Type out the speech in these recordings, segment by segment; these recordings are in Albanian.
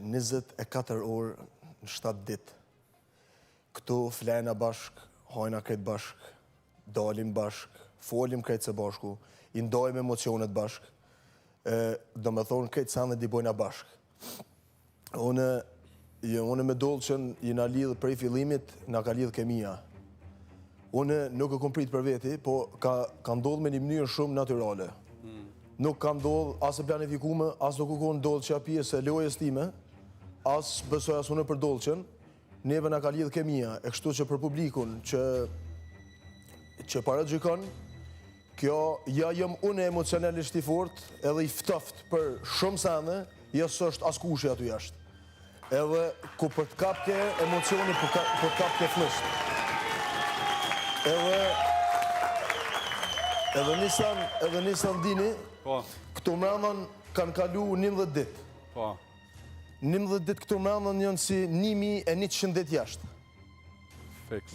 24 orë në 7 ditë. Këtu flena bashk, hajna këtë bashk, dalim bashk, folim këtë së bashku, i ndojmë emocionet bashk, do me thonë këtë sanë dhe bojna bashk. Unë me Dolçën jena lidhë prej fillimit, nga ka lidhë kemia. Unë nuk e kom prit për veti, po ka ndodhë me një mënyrë shumë natyrale. Nuk ka ndodhë asë planifikume, asë nuk u konë Dolçëja pjesë e lojës time, asë besoj asë unë për Dolçën, neve nga ka lidhë kemia, e kështu që për publikun që para gjykon, kjo ja jem unë emocionalisht i fort, edhe i ftoft për shumë sane, jesë është as kushi aty jashtë. Edhe ku për të kapke emocioni, për të kapke fnështë. Edhe nisan dini, këtu mrandën kanë kalu 11 ditë. 11 ditë këtu mrandën njënë si 1100 ditë jashtë. Fiks.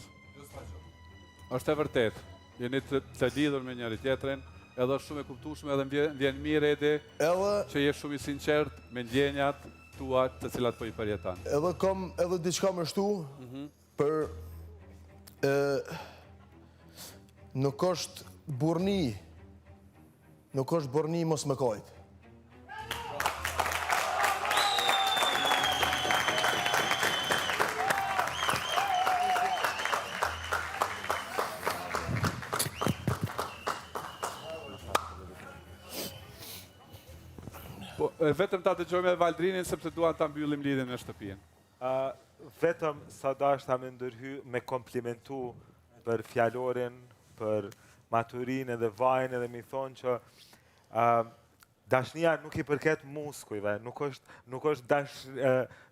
Është e vërtet, jeni të lidhur me njëri tjetrin, edhe është shumë e kuptueshme edhe vjen mirë Edi, që je shumë i sinqert me ndjenjat tua të cilat po i përjeton. Edhe kam edhe diçka më shtu për nuk është burni mos me kajt. Vetëm ta dëgjojmë edhe Valdrinin, sepse duan ta mbyllim lidhjen në shtëpinë. Vetëm sa dashta me ndërhy me komplimentu për fjalorin, për maturin edhe vajnë edhe mi thonë që dashnia nuk i përket muskujve, nuk është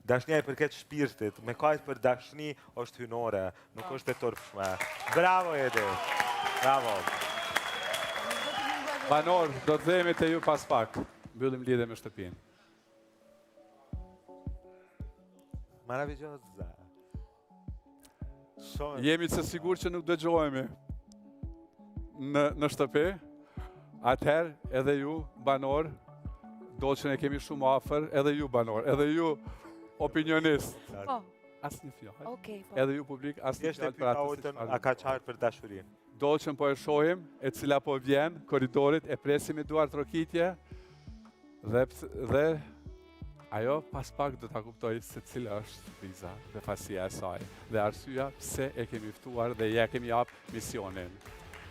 dashnia i përket shpirtit. Me kajt për dashni është hynore, nuk është e turpshme. Bravo, Edi. Bravo. Banor, do të dhemi të ju pas pak. Mbyllim lidhje me shtëpinë. Maravillosa. Jemi të sigur që nuk dëgjohemi në shtëpi, atëherë edhe ju, banor, Dolçën e kemi shumë afër, edhe ju, banor, edhe ju, opinionist. Asnjë fjalë. Edhe ju, publik, asnjë fjalë për atë. A ka qartë për dashurinë? Dolçën po e shohim, e cila po vjen, korridorit, e presim i duar trokitje, dhe ajo pas pak do ta kuptoj se cila është kriza dhe fasia e saj dhe arsyeja pse e kemi ftuar dhe ja kemi hap misionin.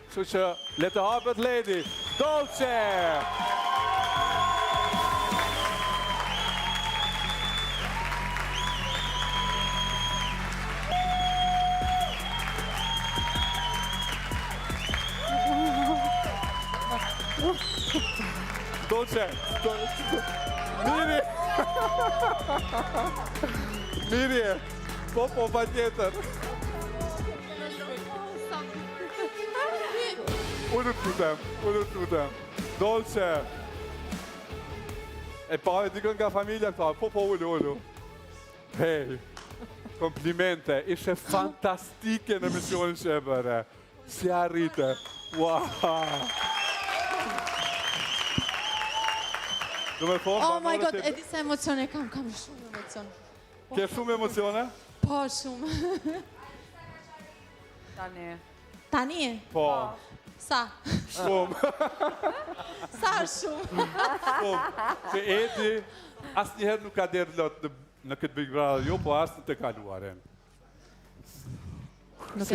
Kështu që le të hapet Lady Dolçe! Dolçe! Miri! Miri! Po pa tjetër! Unë të tutem. Dolçe! E pa e dikën nga familja ta, po ullu. Hej! Komplimente, ishe fantastike në misionin që e bëre. Si arrite. Wow! Oh my god, e di se emocione kam shumë emocion. Ke shumë emocione? Po, shumë. Tani? Po. Sa? Shumë. Sa shumë? Shumë. Se Edi asnjëherë nuk ka derë lot në këtë Big Brother, jo, po asë në të kaluaren.